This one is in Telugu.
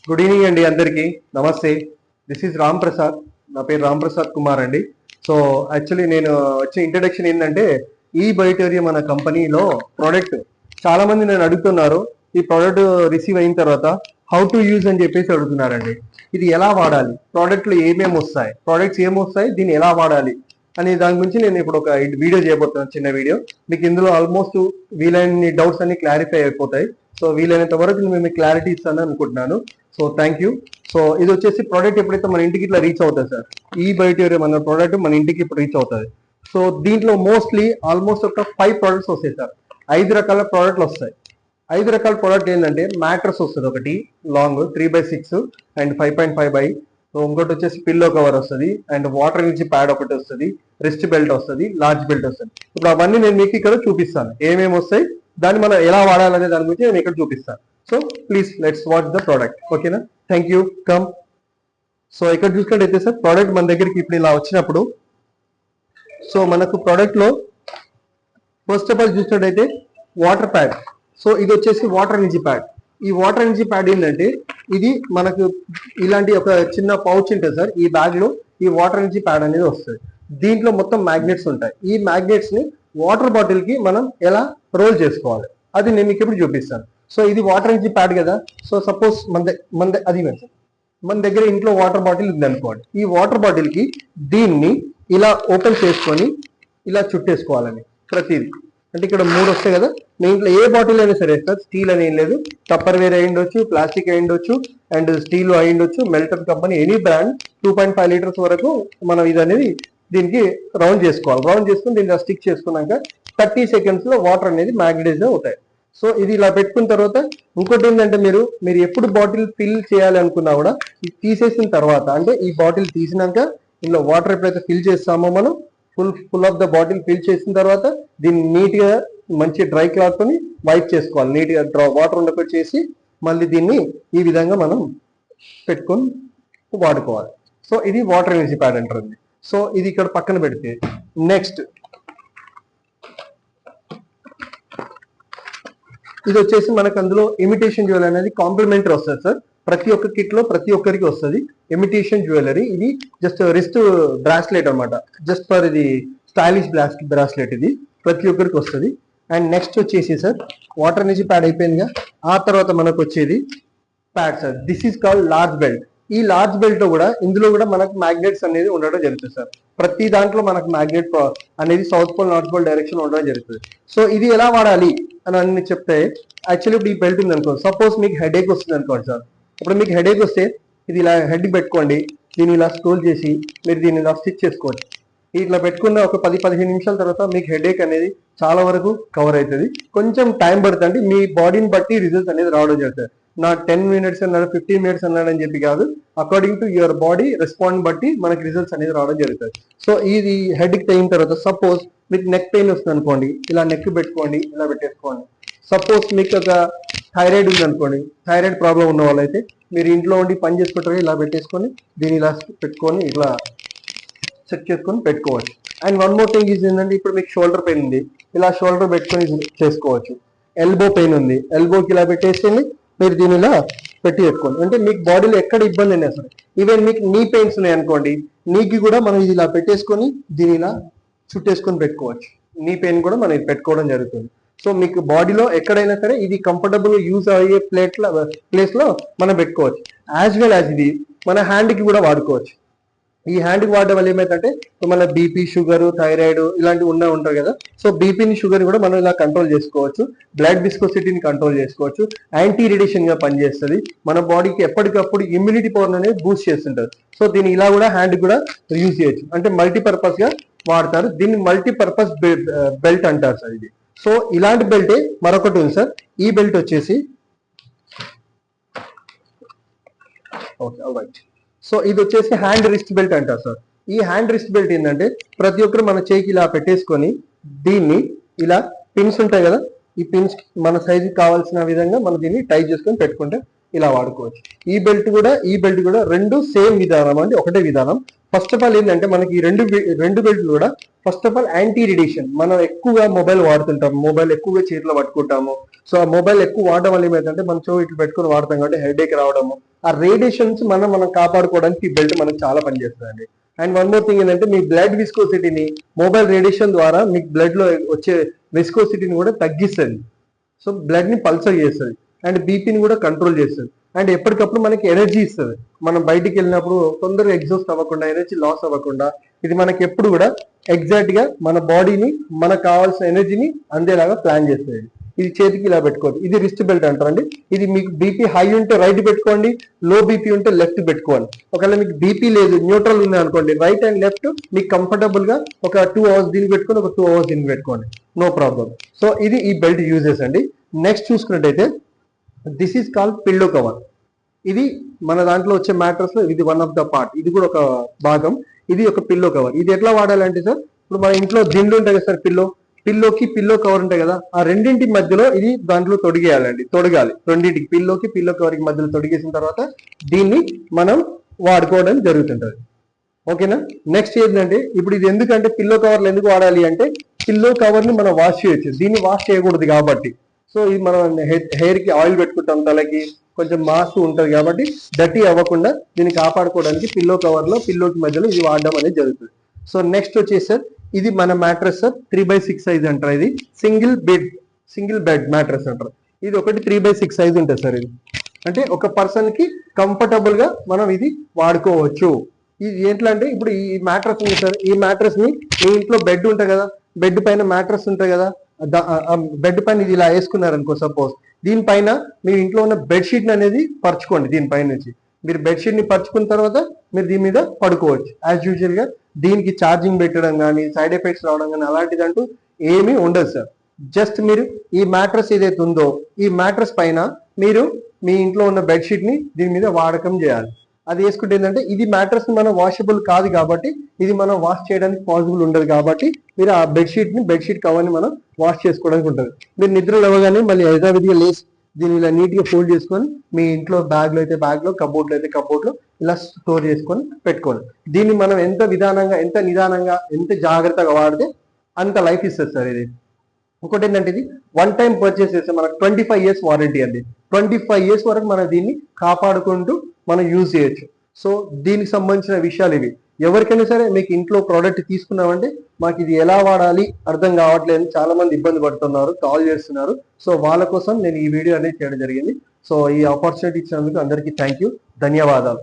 గుడ్ ఈవినింగ్ అండి అందరికీ. నమస్తే. This is Ram Prasad. నా పేరు రామ్ ప్రసాద్ కుమార్ అండి. సో యాక్చువల్లీ నేను వచ్చే ఇంట్రడక్షన్ ఏంటంటే, ఈ బయోటోరియం అనే కంపెనీలో ప్రోడక్ట్ చాలా మంది నేను అడుగుతున్నారు. ఈ ప్రోడక్ట్ రిసీవ్ అయిన తర్వాత హౌ టు యూజ్ అని చెప్పేసి అడుగుతున్నారండి. ఇది ఎలా వాడాలి, ప్రోడక్ట్లు ఏమేమి వస్తాయి, ప్రోడక్ట్స్ ఏమొస్తాయి, దీన్ని ఎలా వాడాలి అనే దాని గురించి నేను ఇప్పుడు ఒక వీడియో చేయబోతున్నాను. చిన్న వీడియో మీకు ఇందులో ఆల్మోస్ట్ వీలైన డౌట్స్ అన్ని క్లారిఫై అయిపోతాయి. సో వీలైనంత వరకు మేము క్లారిటీ ఇస్తాను అనుకుంటున్నాను. So thank you. సో ఇది వచ్చేసి ప్రోడక్ట్ ఎప్పుడైతే మన ఇంటికి ఇట్లా రీచ్ అవుతుంది సార్, ఈ బయోటోరియం అన్న ప్రోడక్ట్ మన ఇంటికి ఇప్పుడు రీచ్ అవుతుంది. సో దీంట్లో మోస్ట్లీ ఆల్మోస్ట్ ఒక 5 ప్రోడక్ట్స్ వస్తాయి సార్. 5 రకాల ప్రోడక్ట్లు వస్తాయి. 5 రకాల ప్రోడక్ట్ ఏంటంటే, మ్యాట్రస్ వస్తుంది ఒకటి లాంగ్ 3x6 అండ్ 5.5 ఇంకోటి వచ్చేసి పిల్లో కవర్ వస్తుంది, అండ్ వాటర్ నుంచి ప్యాడ్ ఒకటి వస్తుంది, రిస్ట్ బెల్ట్ వస్తుంది, లార్జ్ బెల్ట్ వస్తుంది. ఇప్పుడు అవన్నీ నేను మీకు ఇక్కడ చూపిస్తాను ఏమేమి వస్తాయి, దాన్ని మనం ఎలా వాడాలనే దాని గురించి నేను ఇక్కడ చూపిస్తాను. So please let's watch the product. ఓకేనా? Thank you. కమ్. సో ఇక్కడ చూసుకుంటే సార్, ప్రోడక్ట్ మన దగ్గరికి ఇప్పుడు ఇలా వచ్చినప్పుడు, సో మనకు ప్రోడక్ట్ లో ఫస్ట్ ఆఫ్ ఆల్ చూసినట్టయితే వాటర్ ప్యాడ్. సో ఇది వచ్చేసి వాటర్ ఎనర్జీ ప్యాడ్. ఈ వాటర్ ఎనర్జీ ప్యాడ్ ఏంటంటే, ఇది మనకు ఇలాంటి ఒక చిన్న పౌచ్ ఉంటుంది సార్. ఈ బ్యాగ్ లో ఈ వాటర్ ఎనర్జీ ప్యాడ్ అనేది వస్తుంది. దీంట్లో మొత్తం మ్యాగ్నెట్స్ ఉంటాయి. ఈ మ్యాగ్నెట్స్ ని వాటర్ బాటిల్ కి మనం ఎలా రోల్ చేసుకోవాలి అది నేను మీకు ఇప్పుడు చూపిస్తాను. సో ఇది వాటర్ ఎనర్జీ ప్యాడ్ కదా. సో సపోజ్ మన దగ్గర ఇంట్లో వాటర్ బాటిల్ ఉంది అనుకోండి. ఈ వాటర్ బాటిల్ కి దీన్ని ఇలా ఓపెన్ చేసుకొని ఇలా చుట్టేసుకోవాలని ప్రతిదీ. అంటే ఇక్కడ 3 వస్తాయి కదా. మీ ఇంట్లో ఏ బాటిల్ అయినా సరే సార్, స్టీల్ అని ఏం లేదు, టప్పర్ వేర్ అయి ఉండొచ్చు, ప్లాస్టిక్ అయి ఉండొచ్చు, అండ్ స్టీల్ అయి ఉండొచ్చు, Melton company any brand 2.5 litres వరకు మనం ఇది అనేది దీనికి రౌండ్ చేసుకోవాలి. రౌండ్ చేసుకుని దీన్ని స్టిక్ చేసుకున్నాక 30 సెకండ్స్ లో వాటర్ అనేది మ్యాగ్నటైజ్ అవుతాయి. సో ఇది ఇలా పెట్టుకున్న తర్వాత ఇంకోటి ఏంటంటే, మీరు ఎప్పుడు బాటిల్ ఫిల్ చేయాలి అనుకున్నా కూడా ఇది తీసేసిన తర్వాత, అంటే ఈ బాటిల్ తీసినాక ఇందులో వాటర్ ఎప్పుడైతే ఫిల్ చేస్తామో మనం full of the bottle fill చేసిన తర్వాత దీన్ని నీట్ గా మంచి డ్రై క్లాత్ తోని వైప్ చేసుకోవాలి. నీట్ గా వాటర్ ఉండకుండా చేసి మళ్ళీ దీన్ని ఈ విధంగా మనం పెట్టుకొని వాడుకోవాలి. సో ఇది వాటర్ ఎనర్జీ ప్యాడ్ అంటారు. సో ఇది ఇక్కడ పక్కన పెడితే, నెక్స్ట్ ఇది వచ్చేసి మనకు అందులో ఇమిటేషన్ జ్యువెలరీ అనేది కాంప్లిమెంటరీ వస్తుంది సార్. ప్రతి ఒక్క కిట్ లో ప్రతి ఒక్కరికి వస్తుంది ఇమిటేషన్ జ్యువెలరీ. ఇది జస్ట్ రిస్ట్ బ్రాస్లెట్ అనమాట, జస్ట్ ఫర్ ఇది స్టైలిష్ బ్రాస్లెట్. ఇది ప్రతి ఒక్కరికి వస్తుంది. అండ్ నెక్స్ట్ వచ్చేసి సార్, వాటర్ ఎనర్జీ ప్యాడ్ అయిపోయిందిగా. ఆ తర్వాత మనకు వచ్చేది pad sir. This is called large belt. ఈ లార్జ్ బెల్ట్ లో కూడా ఇందులో కూడా మనకు మ్యాగ్నెట్స్ అనేది ఉండడం జరుగుతుంది సార్. ప్రతి దాంట్లో మనకు మ్యాగ్నెట్ అనేది south pole north pole direction ఉండడం జరుగుతుంది. సో ఇది ఎలా వాడాలి అని అన్ని చెప్తే, యాక్చువల్లీ ఇప్పుడు ఈ బెల్ట్ ఉంది అనుకోండి, సపోజ్ మీకు హెడేక్ వస్తుంది అనుకోండి సార్. ఇప్పుడు మీకు హెడేక్ వస్తే ఇది ఇలా హెడ్ పెట్టుకోండి, దీన్ని ఇలా స్క్రోల్ చేసి మీరు దీన్ని ఇలా స్టిచ్ చేసుకోవచ్చు. ఇట్లా పెట్టుకున్న ఒక 10-15 నిమిషాల తర్వాత మీకు హెడేక్ అనేది చాలా వరకు కవర్ అవుతుంది. కొంచెం టైం పడుతుంది, అంటే మీ బాడీని బట్టి రిజల్ట్స్ అనేది రావడం జరుగుతుంది. నా 10 మినిట్స్ అన్నాడు, 15 మినిట్స్ అన్నాడు అని చెప్పి కాదు, according to your body respond బట్టి మనకి రిజల్ట్స్ అనేది రావడం జరుగుతుంది. సో ఇది హెడ్కి అయిన తర్వాత, సపోజ్ మీకు నెక్ పెయిన్ వస్తుంది అనుకోండి, ఇలా నెక్ పెట్టుకోండి, ఇలా పెట్టేసుకోండి. సపోజ్ మీకు ఒక థైరాయిడ్ ఉంది అనుకోండి, థైరాయిడ్ ప్రాబ్లం ఉన్న వాళ్ళైతే మీరు ఇంట్లో ఉండి పని చేసుకుంటారు, ఇలా పెట్టేసుకొని దీన్ని ఇలా పెట్టుకొని ఇట్లా సెట్ చేసుకొని పెట్టుకోవచ్చు. And one more thing is ఏంటంటే, ఇప్పుడు మీకు షోల్డర్ పెయిన్ ఉంది, ఇలా షోల్డర్ పెట్టుకొని చేసుకోవచ్చు. ఎల్బో పెయిన్ ఉంది, ఎల్బోకి ఇలా పెట్టేసుకొని మీరు దీని ఇలా పెట్టి పెట్టుకోండి. అంటే మీకు బాడీలో ఎక్కడ ఇబ్బంది అయినా సరే, ఈవెన్ మీకు నీ పెయిన్స్ ఉన్నాయి అనుకోండి, నీకి కూడా మనం ఇది ఇలా పెట్టేసుకొని దీని ఇలా చుట్టేసుకొని పెట్టుకోవచ్చు. నీ పెయిన్ కూడా మనం ఇది పెట్టుకోవడం జరుగుతుంది. సో మీకు బాడీలో ఎక్కడైనా సరే ఇది కంఫర్టబుల్ యూజ్ అయ్యే ప్లేస్ లో మనం పెట్టుకోవచ్చు. యాజ్ వెల్ యాజ్ ఇది మన హ్యాండ్ కి కూడా వాడుకోవచ్చు. ఈ హ్యాండ్కి వాడడం వల్ల ఏమైందంటే, మన బీపీ, షుగర్, థైరాయిడ్ ఇలాంటివి ఉంటాయి కదా. సో బీపీని, షుగర్ కూడా మనం ఇలా కంట్రోల్ చేసుకోవచ్చు. బ్లడ్ విస్కోసిటీని కంట్రోల్ చేసుకోవచ్చు. యాంటీ రేడియేషన్ గా పనిచేస్తుంది. మన బాడీకి ఎప్పటికప్పుడు ఇమ్యూనిటీ పవర్ అనేది బూస్ట్ చేస్తుంటారు. సో దీన్ని ఇలా కూడా హ్యాండ్ కూడా యూజ్ చేయొచ్చు. అంటే మల్టీపర్పస్ గా వాడతారు. దీన్ని మల్టీపర్పస్ బెల్ట్ అంటారు సార్ ఇది. సో ఇలాంటి బెల్టే మరొకటి ఉంది సార్. ఈ బెల్ట్ వచ్చేసి ఓకే, రైట్. సో ఇది వచ్చేసి హ్యాండ్ రిస్ట్ బెల్ట్ అంటారు సార్. ఈ హ్యాండ్ రిస్ట్ బెల్ట్ ఏంటంటే, ప్రతి ఒక్కరు మన చేయికి ఇలా పెట్టేసుకొని దీన్ని ఇలా పిన్స్ ఉంటాయి కదా, ఈ పిన్స్ మన సైజుకి కావాల్సిన విధంగా మనం దీన్ని టైట్ చేసుకొని పెట్టుకుంటే ఇలా వాడుకోవచ్చు. ఈ బెల్ట్ కూడా రెండు సేమ్ విధానం అండి, ఒకటే విధానం. ఫస్ట్ ఆఫ్ ఆల్ ఏంటంటే, మనకి ఈ రెండు బెల్ట్లు కూడా first of all anti radiation. మనం ఎక్కువగా మొబైల్ వాడుతుంటాం, మొబైల్ ఎక్కువగా చేతిలో పట్టుకుంటాము. సో ఆ మొబైల్ ఎక్కువ వాడడం వల్ల ఏమైందంటే, మనం ఇట్లా పెట్టుకుని వాడతాం కాబట్టి హెడేక్ రావడము ఆ రేడియేషన్స్ మనం కాపాడుకోవడానికి ఈ బెల్ట్ మనకు చాలా పనిచేస్తుందండి. అండ్ వన్ మోర్ థింగ్ ఏంటంటే మీ బ్లడ్ విస్కోసిటీని మొబైల్ రేడియేషన్ ద్వారా మీకు బ్లడ్ లో వచ్చే విస్కోసిటీని కూడా తగ్గిస్తుంది. సో బ్లడ్ ని పల్సర్ చేస్తుంది అండ్ బీపీని కూడా కంట్రోల్ చేస్తుంది అండ్ ఎప్పటికప్పుడు మనకి ఎనర్జీ ఇస్తుంది. మనం బయటికి వెళ్ళినప్పుడు తొందరగా ఎగ్జాస్ట్ అవ్వకుండా, ఎనర్జీ లాస్ అవ్వకుండా ఇది మనకి ఎప్పుడు కూడా ఎగ్జాక్ట్ గా మన బాడీని మనకు కావాల్సిన ఎనర్జీని అందేలాగా ప్లాన్ చేస్తుంది. ఇది చేతికి ఇలా పెట్టుకోండి, ఇది రిస్ట్ బెల్ట్ అంటారండి. ఇది మీకు బీపీ హై ఉంటే రైట్ పెట్టుకోండి, లో బీపీ ఉంటే లెఫ్ట్ పెట్టుకోండి. ఒకవేళ మీకు బీపీ లేదు, న్యూట్రల్ ఉంది అనుకోండి, రైట్ అండ్ లెఫ్ట్ మీకు కంఫర్టబుల్ గా ఒక 2 hours దీనికి పెట్టుకొని ఒక 2 hours దీనికి పెట్టుకోండి, నో ప్రాబ్లం. సో ఇది ఈ బెల్ట్ యూజెస్ అండి. నెక్స్ట్ చూసుకున్నట్టయితే this is called pillow cover. ఇది మన దాంట్లో వచ్చే మ్యాట్రస్ లో ఇది వన్ ఆఫ్ ద పార్ట్, ఇది కూడా ఒక భాగం. ఇది ఒక పిల్లో కవర్. ఇది ఎట్లా వాడాలంటే సార్, ఇప్పుడు మన ఇంట్లో దిండ్లు ఉంటాయి కదా సార్, పిల్లోకి పిల్లో కవర్ ఉంటాయి కదా, ఆ రెండింటి మధ్యలో ఇది దాంట్లో తొడగాలి రెండింటికి, పిల్లోకి పిల్లో కవర్ కి మధ్యలో తొడిగేసిన తర్వాత దీన్ని మనం వాడుకోవడం జరుగుతుంటది. ఓకేనా. నెక్స్ట్ ఏంటంటే ఇప్పుడు ఇది ఎందుకంటే పిల్లో కవర్లు ఎందుకు వాడాలి అంటే, పిల్లో కవర్ ని మనం వాష్ చేయొచ్చు, దీన్ని వాష్ చేయకూడదు కాబట్టి. సో ఇది మనం హెయిర్ కి ఆయిల్ పెట్టుకుంటాం, తలకి కొంచెం మాస్ ఉంటది కాబట్టి డర్టీ అవ్వకుండా దీన్ని కాపాడుకోవడానికి పిల్లో కవర్ లో పిల్లోకి మధ్యలో ఇది వాడడం అనేది జరుగుతుంది. సో నెక్స్ట్ వచ్చేసి సార్, ఇది మన మ్యాట్రస్ సార్ 3x6 సైజ్ అంటారు. ఇది సింగిల్ బెడ్ మ్యాట్రస్ అంటారు. ఇది ఒకటి 3x6 సైజ్ ఉంటుంది సార్. ఇది అంటే ఒక పర్సన్ కి కంఫర్టబుల్ గా మనం ఇది వాడుకోవచ్చు. ఇది ఎట్లా అంటే, ఇప్పుడు ఈ మ్యాట్రస్ ఉంది సార్, ఈ మ్యాట్రస్ ని మీ ఇంట్లో బెడ్ ఉంటుంది కదా, బెడ్ పైన మ్యాట్రస్ ఉంటుంది కదా, బెడ్ పైన ఇది ఇలా వేసుకున్నారు అనుకో సపోజ్, దీనిపైన మీ ఇంట్లో ఉన్న బెడ్షీట్ అనేది పరుచుకోండి. దీనిపైన నుంచి మీరు బెడ్షీట్ ని పరుచుకున్న తర్వాత మీరు దీని మీద పడుకోవచ్చు యాజ్ యూజువల్ గా. దీనికి ఛార్జింగ్ పెట్టడం కానీ, సైడ్ ఎఫెక్ట్స్ రావడం కానీ అలాంటిదంటూ ఏమీ ఉండదు సార్. జస్ట్ మీరు ఈ మ్యాట్రస్ ఏదైతే ఉందో ఈ మ్యాట్రస్ పైన మీరు మీ ఇంట్లో ఉన్న బెడ్షీట్ ని దీని మీద వాడకం చేయాలి. అది వేసుకుంటే ఏంటంటే, ఇది మ్యాట్రస్ మనం వాషబుల్ కాదు కాబట్టి, ఇది మనం వాష్ చేయడానికి పాసిబుల్ ఉండదు కాబట్టి మీరు ఆ బెడ్షీట్ కవర్ ని మనం వాష్ చేసుకోవడానికి ఉంటుంది. మీరు నిద్రలు అవ్వగానే మళ్ళీ యథావిధిగా లేసి దీన్ని ఇలా నీట్ గా ఫోల్డ్ చేసుకొని మీ ఇంట్లో బ్యాగ్ లో అయితే బ్యాగ్ లో, కబోర్డ్ లో అయితే కబోర్డ్ లో ఇలా స్టోర్ చేసుకొని పెట్టుకోండి. దీన్ని మనం ఎంత నిదానంగా ఎంత జాగ్రత్తగా వాడితే అంత లైఫ్ ఇస్తుంది సార్. ఇది ఇంకోటి ఏంటంటే, ఇది వన్ టైం పర్చేస్ చేస్తే మనకు 25 years వారంటీ అండి. 25 years వరకు మనం దీన్ని కాపాడుకుంటూ మనం యూజ్ చేయొచ్చు. సో దీనికి సంబంధించిన విషయాలు ఇవి. ఎవరికైనా సరే మీకు ఇంట్లో ప్రోడక్ట్ తీసుకున్నామంటే మాకు ఇది ఎలా వాడాలి అర్థం కావట్లేదు, చాలా మంది ఇబ్బంది పడుతున్నారు, కాల్ చేస్తున్నారు. సో వాళ్ళ కోసం నేను ఈ వీడియో అనేది చేయడం జరిగింది. సో ఈ ఆపర్చునిటీ ఇచ్చినందుకు అందరికీ థ్యాంక్ యూ, ధన్యవాదాలు.